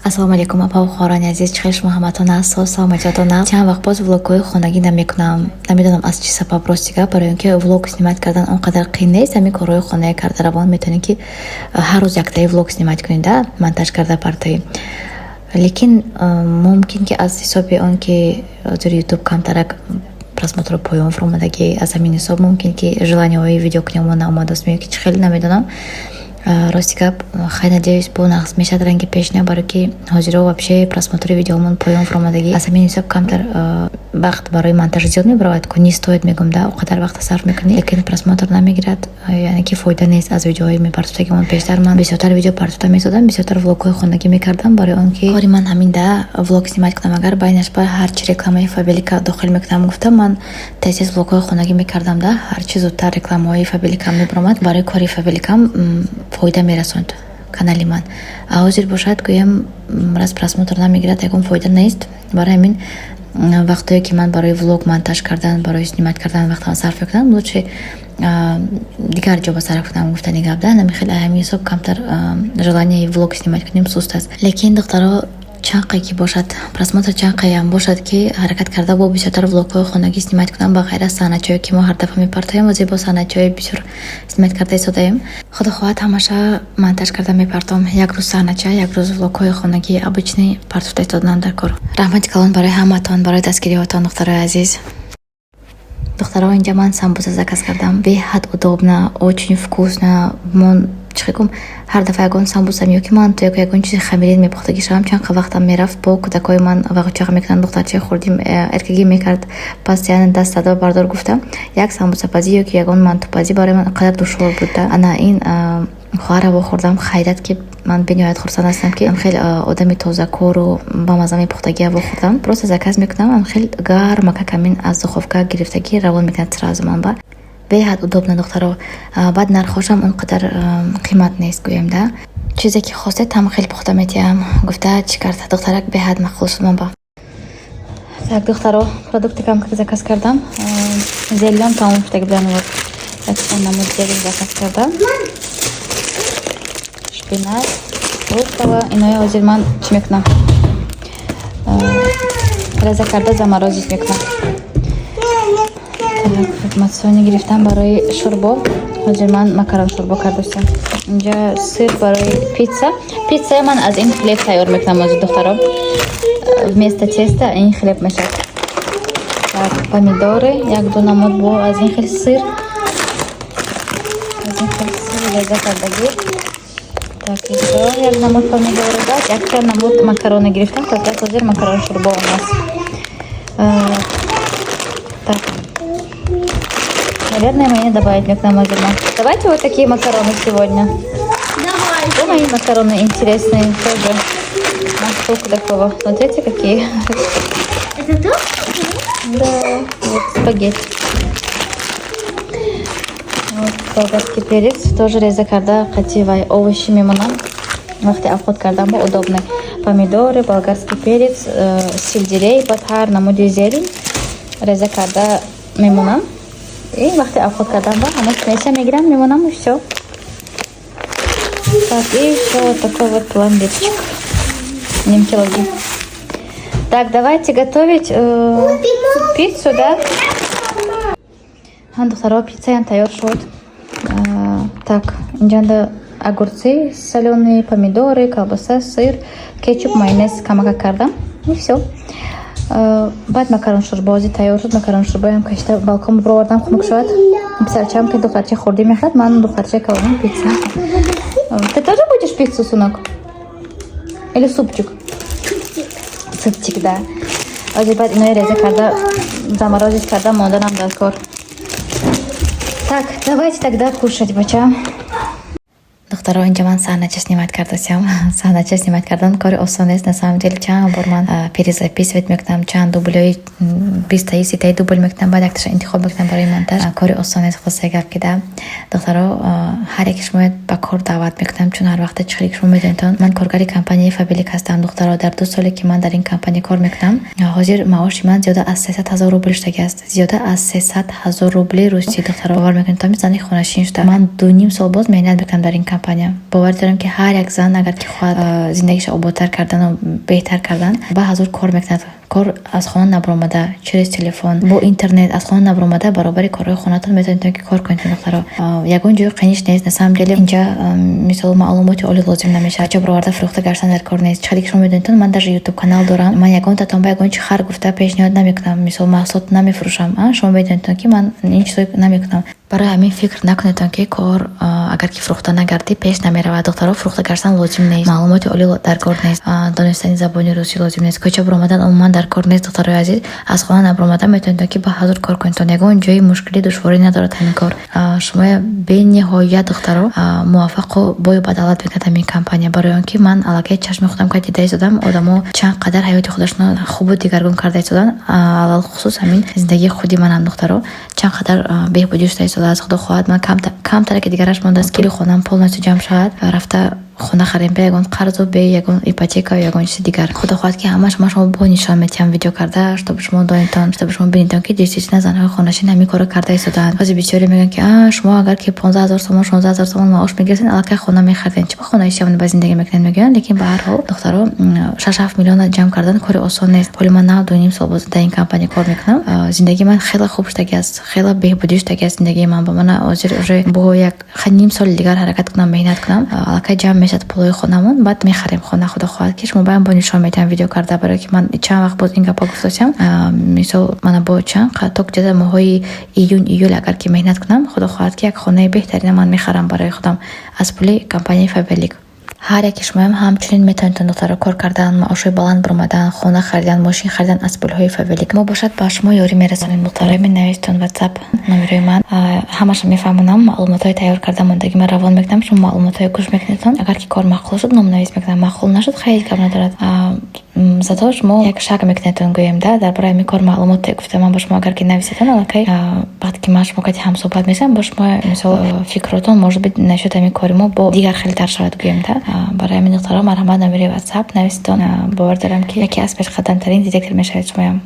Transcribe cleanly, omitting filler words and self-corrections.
ассалому алейкум апа бухорони азиз, чӣ хел шумо ҳаматон аст? Саломатиатон аст? Чанд вақт боз влогҳои хонагӣ намекунам. Намедонам аз чӣ сабаб ростига, барои он ки влог снимать кардан он қадар қиин нест. Ҳамин корҳои хонаи кардаравон метавонед ки ҳар рӯз яктаи влог снимать кунед, монтаж карда партои. Лекин мумкин ки аз ҳисоби он ки ҳозир YouTube камтарак просмотр поён фуромадаги, аз ҳамин ҳисоб мумкин ки желаниҳои видеокунамон наомадааст. Меё ки чӣ хел намедонам. Рости гап, хай надеюсь бо нақс мешад ранги пешня, барои ки ҳозиро вообще просмотри видеомон поён фуромадаги. Аз ҳамин ҳисоб камтар вақт барои монтаж зиёд мебаровад, ки не стоит мегӯям да, оқадар вақт сарф мекунӣ, лекин просмотр намегирад, яъне ки фоида нест аз видеоҳои мепартотагимон. Бештар ман бисёртар видео партота месодам, бисёртар влогҳои хонагӣ мекардам, барои он ки кори ман ҳамин да влог снимать кунам. Агар байнаш ба ҳарчи рекламаи фабелика дохил мекунам, гуфтам ман тез влогҳои хонагӣ мекардам да, ҳарчи зудтар рекламаҳои фабеликам мебаромад, барои кори фабеликам фоида мерасонд канали ман. Ҳозир бошад гӯям раз просмотр намегирад, ягон фоида нест. Барои ҳамин вақтое ки ман барои влог монтаж кардан, барои снимать кардан вақтам сарф мекунам, лучше дигар ҷо ба сарф кунам гуфтани гап да. Намехел ҳамин ҳисоб камтар желанияи влог снимать кунем суст аст. Лекин духтаро чанқе ки бошад, просмотр чанқеям бошад ки ҳаракат карда бо бисёртар влогҳои хонагӣ снимать кунам, ба ғайр аз саҳначаҳое ки мо ҳар дафъа мепартоем ва зебо саҳначаҳои бисёр снимать карда истодаем. Худо хоҳад ҳамаша монтаж карда мепартом. Як рӯз саҳнача, як рӯз влогҳои хонагӣ обычный партофта истоданам дар кор. Раҳмати калон барои ҳаматон, барои дастгириҳоятон духтарои азиз. Духтаро, инҷа ман самбуса заказ кардам. Беҳад удобна, очень вкусно. Мон чихикум ҳар дафъа ягон самбуса меё ки ман то ягон чизи хамирин мепухтагӣ шавам. Чанқа вақтам мерафт бо кӯдакҳои ман вағучаға мекунанд, духтарчаи хурдим эркагӣ мекард. Пас яъне даст садо бардор гуфтам як самбусапазӣ ё ки ягон мантупазӣ барои ман қадар душвор буда. Ана ин хоҳараво хурдам, хайрат ки ман бениҳоят хурсанд ҳастам ки хеле одами тозакору ба маза мепухтагиаво хурдам. Просто заказ мекунам, хеле гарма какамин аз духовка гирифтагӣ равон мекунад сразу ман ба. Беҳад удобна духтаро. Баъд нархошам он қадар қимат нест гӯям да. Чизе ки хостед ҳам хеле пухта метиҳам. Гуфта чӣ кард духтарак беҳад мақбул шуд ман ба. Так духтаро, продукти кам ки заказ кардам. Зелён тамом шудаги будан вот. Так намуд зелень заказ кардам. Шпинат, руккола. Иноя ҳозир ман чӣ мекунам? Реза карда заморозить мекунам. Матсони гирифтам барои шурбо. Ҳозир ман макарон шурбо кардастам. Инҷа сир барои питса. Питсаи ман аз ин хлеб тайёр мекунам ҳозир духтаро. Вместо теста ин хлеб мешавад. Так, помидоры, як дуна мод бо аз ин хел сир. Аз ин хел сир реза кардагӣ. Так, инҷо як намуд помидоры дад, якчанд намуд макарони гирифтам. Так, ҳозир макарон шурбо омаст. Так. Наверное, мне добавить мекунам ҳозир ман. Давайте вот такие макароны сегодня. Давай. О, мои макароны интересные тоже. Насколько такого. Смотрите, какие. Это то? Да, вот спагетти. Вот болгарский перец. Тоже реза карда қативай овощи мемонам. Вақти афхот кардам бо удобный. Помидоры, болгарский перец, сельдерей, батар, намуди зелень. Реза карда мемонам. И вақти афхот кардам ба ҳама смеся мегирам, мемонам и всё. Так, и еще вот такой вот пломбирчик. Немкилоги. Так, давайте готовить пиццу, да? Духтаро, пиццаям тайёр шуд. Так, инҷанда огурцы соленые, помидоры, колбаса, сыр, кетчуп, майонез камака кардам. И всё. Баъд макарон шурбо ҳозир тайёр шуд. Макарон шурбоям кашида балкон бировардам хунук шавад. Писарчаам ки духтарча хурдӣ мехоҳад, ман духтарча калонам пицца. Ты тоже будешь пиццу, сынок? Или супчик? Супчик, да. Ҳозир баъд инои реза карда заморозить карда монданам дар кор. Так, давайте тогда кушать, бача. Духтаро, инҷа ман саҳнача снимать кардастам. Саҳнача снимать кардан кори осон нест. На самом деле чанд бор ман перезаписывать мекунам, чанд дублёи 20-таи 30-таи дубл мекунам, баъд якташа интихоб мекунам барои монтаж. Кори осон нест, хулоса гап ки да. Духтаро, ҳар яке шумояд ба кор даъват мекунам, чун ҳар вақта чӣ хеле шумо медонед ман коргари компанияи Фабелик ҳастам. Духтаро, дар 2 соле ки ман дар ин компания кор мекунам, ҳозир маоши ман зиёда аз 300 000 рубл шудаги аст. Зиёда аз 300 000 рубли русӣ. Духтаро, бовар мекунед, то мизани хонашин шуда. Ман 2.5 сол боз меҳнат мекунам дар ин компания. компания. бовар дорам ки ҳар як зан агар ки хоҳад зиндагиша ободтар кардану беҳтар кардан ба ҳазур кор мекунад. кор аз хона набаромада через телефон бо интернет аз хона набаромада баробари корҳои хонатон метавонед ки кор кунед. духтаро ягон ҷои қиниш нест. на самом деле инҷа мисол маълумоти оли лозим намешавад. ҷо бароварда фурӯхта гаштан дар кор нест. чиқади ки шумо медонед, ман даже ютуб канал дорам. ман ягон татонба ягон чихар гуфта пешниҳод намекунам. мисол маҳсулот намефурӯшам. шумо медонед ки ман ин чизо намекунам. барои ҳамин фикр накунед ки кор агар ки фурӯхта нагарди пеш намеравад. духтаро фурӯхта гаштан лозим нест. маълумоти оли дар кор нест. донистани забони русӣ лозим нест. кӯча биромадан умуман дар кор нест. духтарои азиз, аз хона набиромада метавонед ки ба ҳазур кор кунед. ягон ҷои мушкилӣ душворӣ надорад ҳамин кор. шумо бениҳоят духтаро муваффақу бою бадавлат мекунад ҳамин компания. барои он ки ман аллакай чашми худам ка дида истодам одамо чанд қадар ҳаёти худашон хубу дигаргун карда истодан. алал хусус ҳамин зиндагии худи манам духтаро чанд қадар беҳбудӣ шуда истода. аз худо хоҳад ман камтаре ки дигараш мондааст ки хонам полностью ҷамъ шавад. рафта хона харем бе ягон қарзу бе ягон ипотека ё ягон чизи дигар. худо хоҳад ки ҳамаш ма шумо бо нишон метиҳам видео карда, чтобы шумо донедтон, чтобы шумо бинедтон ки действительно занҳои хонашин ҳамин корро карда истоданд. баъзе бисёре мегӯянд ки шумо агар ки 15000 сомон 16000 сомон маош мегирасен, аллакай хона мехариден, чӣ ба хонаи шавни ба зиндагӣ мекунед мегӯянд. лекин ба ҳар ҳол духтаро 6-7 миллион ҷамъ кардан кори осон нест. ҳоли ман 9.5 сол дар ин компания кор мекунам. зиндагии ман хеле хуб шудаги аст, хеле беҳбудӣ шудаги аст зиндагии ман. ба ман ҳозир уже бо як ним соли дигар ҳаракат кунам, меҳнат кунам, аллакай ҷамъ мешад пулои хонамон, баъд мехарем хона. худо хоҳад ки шумо баям бо нишон метиҳам видео карда. барои ки ман чанд вақт боз ин гапа гуфтасам, мисол мана бо чанд ток ҷаза моҳои июн июл агар ки меҳнат кунам, худо хоҳад ки як хонаи беҳтарина ман мехарам барои худам аз пули компанияи Faberlic. ҳар яки шумоям ҳамчунин метавонед духтаро кор кардан, маошҳои баланд биромадан, хона харидан, мошин харидан аз пулҳои Faberlic. мо бошад ба шумо ёрӣ мерасонем. духтаро менавистон WhatsApp номерои ман, ҳамаша мефаҳмонам. маълумотҳои тайёр карда мондагӣ ма равон мекунам. шумо маълумотҳои гӯш мекунедтон. агар ки кор маъқул шуд номнавис мекунам, маъқул нашуд хейр гап надорад. зато шумо як шак мекунедтон гӯем да дар бораи ҳамин кор маълумоте гуфта ман ба шумо агар ки нависедтон, аллакай вақте ки ман шумо кати ҳамсуҳбат месам ба шумо мисол фикротон может бит нашуд ҳамин кори мо бо дигар хелтар шавад гӯем да. барои ҳамин духтаро марҳамат номери WhatsApp нависитон. бовар дорам ки яке аз пешқадамтарин директор мешавед шумоям.